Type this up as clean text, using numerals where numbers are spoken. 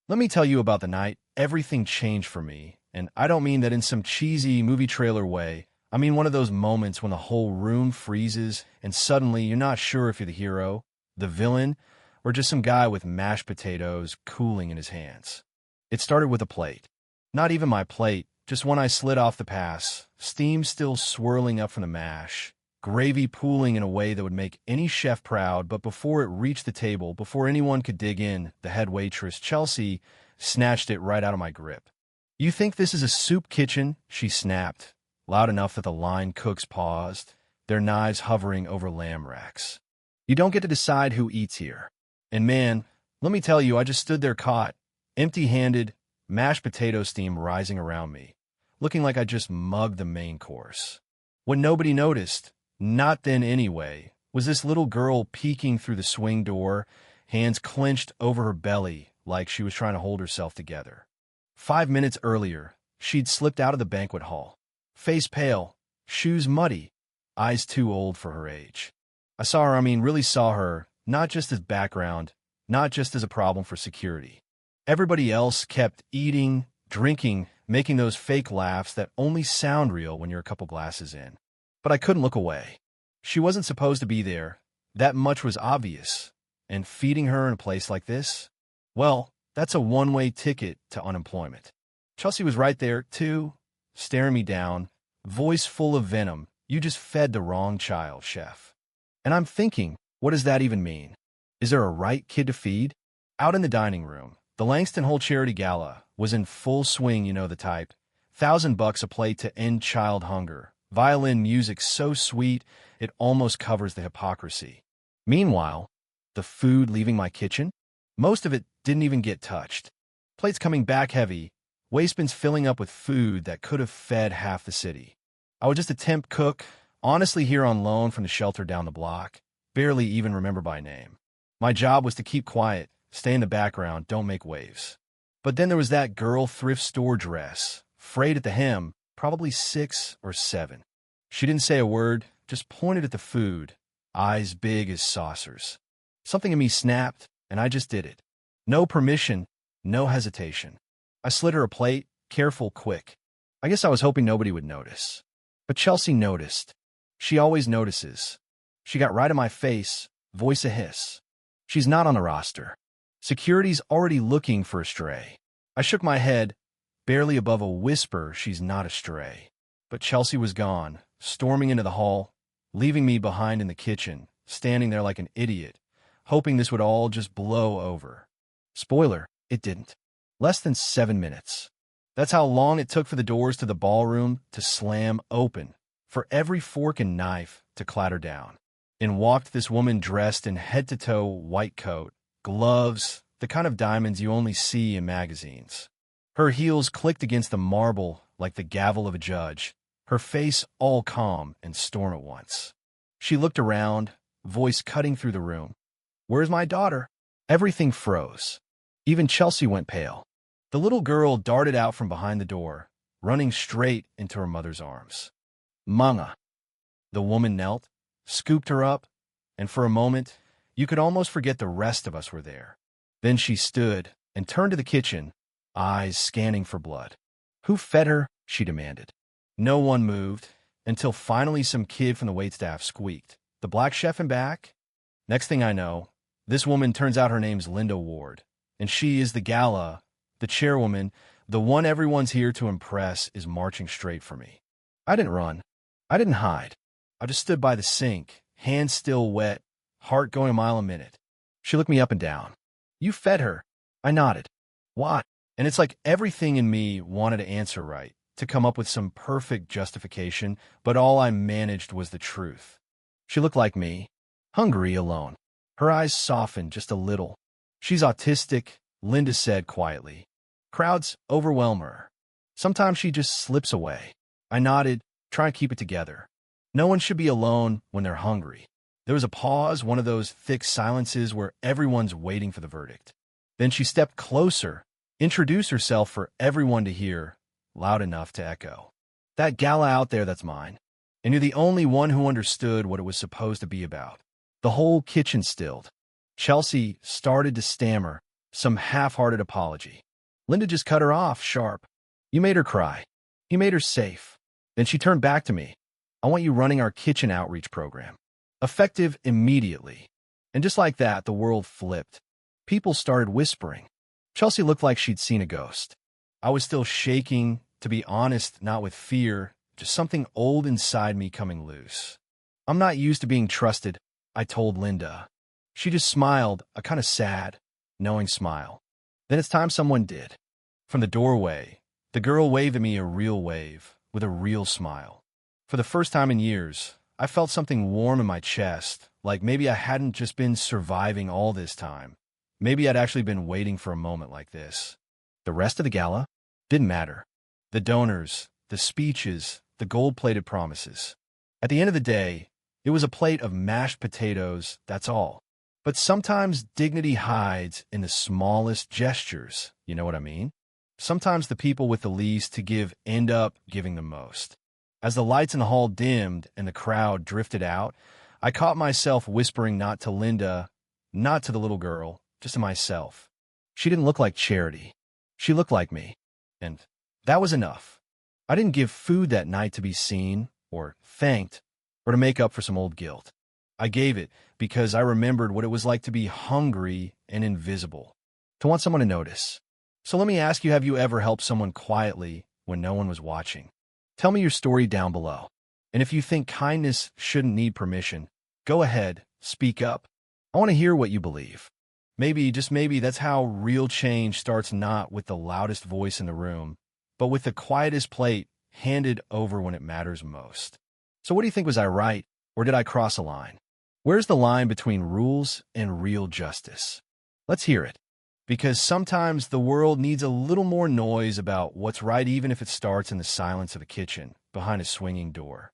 Let me tell you about the night everything changed for me, and I don't mean that in some cheesy movie trailer way. I mean one of those moments when the whole room freezes and suddenly you're not sure if you're the hero, the villain, or just some guy with mashed potatoes cooling in his hands. It started with a plate. Not even my plate, just one I slid off the pass, steam still swirling up from the mash, gravy pooling in a way that would make any chef proud, but before it reached the table, before anyone could dig in, the head waitress, Chelsea, snatched it right out of my grip. "You think this is a soup kitchen?" she snapped, loud enough that the line cooks paused, their knives hovering over lamb racks. "You don't get to decide who eats here." And man, let me tell you, I just stood there caught, empty-handed, mashed potato steam rising around me, looking like I just mugged the main course. What nobody noticed, not then anyway, was this little girl peeking through the swing door, hands clenched over her belly like she was trying to hold herself together. 5 minutes earlier, she'd slipped out of the banquet hall, face pale, shoes muddy, eyes too old for her age. I saw her, really saw her, not just as background, not just as a problem for security. Everybody else kept eating, drinking, making those fake laughs that only sound real when you're a couple glasses in. But I couldn't look away. She wasn't supposed to be there. That much was obvious. And feeding her in a place like this? Well, that's a one-way ticket to unemployment. Chelsea was right there, too, staring me down, voice full of venom. "You just fed the wrong child, chef." And I'm thinking, what does that even mean? Is there a right kid to feed? Out in the dining room, the Langston Hole Charity Gala was in full swing, you know the type. $1,000 a plate to end child hunger. Violin music so sweet, it almost covers the hypocrisy. Meanwhile, the food leaving my kitchen? Most of it didn't even get touched. Plates coming back heavy, wastebins filling up with food that could have fed half the city. I was just a temp cook, honestly here on loan from the shelter down the block, barely even remember by name. My job was to keep quiet, stay in the background, don't make waves. But then there was that girl thrift store dress, frayed at the hem, probably 6 or 7. She didn't say a word, just pointed at the food, eyes big as saucers. Something in me snapped, and I just did it. No permission, no hesitation. I slid her a plate, careful, quick. I guess I was hoping nobody would notice. But Chelsea noticed. She always notices. She got right in my face, voice a hiss. She's not on the roster. Security's already looking for a stray. I shook my head, barely above a whisper she's not a stray. But Chelsea was gone, storming into the hall, leaving me behind in the kitchen, standing there like an idiot, hoping this would all just blow over. Spoiler, it didn't. Less than 7 minutes. That's how long it took for the doors to the ballroom to slam open, for every fork and knife to clatter down. In walked this woman dressed in head-to-toe white coat, gloves, the kind of diamonds you only see in magazines. Her heels clicked against the marble like the gavel of a judge, her face all calm and storm at once. She looked around, voice cutting through the room. "Where's my daughter?" Everything froze. Even Chelsea went pale. The little girl darted out from behind the door, running straight into her mother's arms. "Mama." The woman knelt, scooped her up, and for a moment, you could almost forget the rest of us were there. Then she stood and turned to the kitchen, eyes scanning for blood. "Who fed her?" she demanded. No one moved, until finally some kid from the waitstaff squeaked, "The black chef in back?" Next thing I know, this woman turns out her name's Linda Ward, and she is the gala, the chairwoman, the one everyone's here to impress is marching straight for me. I didn't run. I didn't hide. I just stood by the sink, hands still wet, heart going a mile a minute. She looked me up and down. "You fed her." I nodded. "Why?" And it's like everything in me wanted to answer right, to come up with some perfect justification, but all I managed was the truth. She looked like me, hungry, alone. Her eyes softened just a little. "She's autistic," Linda said quietly. "Crowds overwhelm her. Sometimes she just slips away." I nodded, trying to keep it together. No one should be alone when they're hungry. There was a pause, one of those thick silences where everyone's waiting for the verdict. Then she stepped closer, introduced herself for everyone to hear, loud enough to echo. "That gala out there, that's mine. And you're the only one who understood what it was supposed to be about." The whole kitchen stilled. Chelsea started to stammer, some half-hearted apology. Linda just cut her off sharp. You made her cry. You made her safe. Then she turned back to me. I want you running our kitchen outreach program. Effective immediately. And just like that, the world flipped. People started whispering. Chelsea looked like she'd seen a ghost. I was still shaking, to be honest, not with fear, just something old inside me coming loose. I'm not used to being trusted, I told Linda. She just smiled, a kind of sad, knowing smile. Then it's time someone did. From the doorway, the girl waved at me a real wave, with a real smile. For the first time in years, I felt something warm in my chest, like maybe I hadn't just been surviving all this time. Maybe I'd actually been waiting for a moment like this. The rest of the gala didn't matter. The donors, the speeches, the gold-plated promises. At the end of the day, it was a plate of mashed potatoes, that's all. But sometimes dignity hides in the smallest gestures, you know what I mean? Sometimes the people with the least to give end up giving the most. As the lights in the hall dimmed and the crowd drifted out, I caught myself whispering not to Linda, not to the little girl, just to myself. She didn't look like Charity. She looked like me. And that was enough. I didn't give food that night to be seen, or thanked, or to make up for some old guilt. I gave it because I remembered what it was like to be hungry and invisible, to want someone to notice. So let me ask you, have you ever helped someone quietly when no one was watching? Tell me your story down below. And if you think kindness shouldn't need permission, go ahead, speak up. I want to hear what you believe. Maybe, just maybe, that's how real change starts, not with the loudest voice in the room, but with the quietest plate handed over when it matters most. So what do you think? Was I right, or did I cross a line? Where's the line between rules and real justice? Let's hear it. Because sometimes the world needs a little more noise about what's right, even if it starts in the silence of a kitchen behind a swinging door.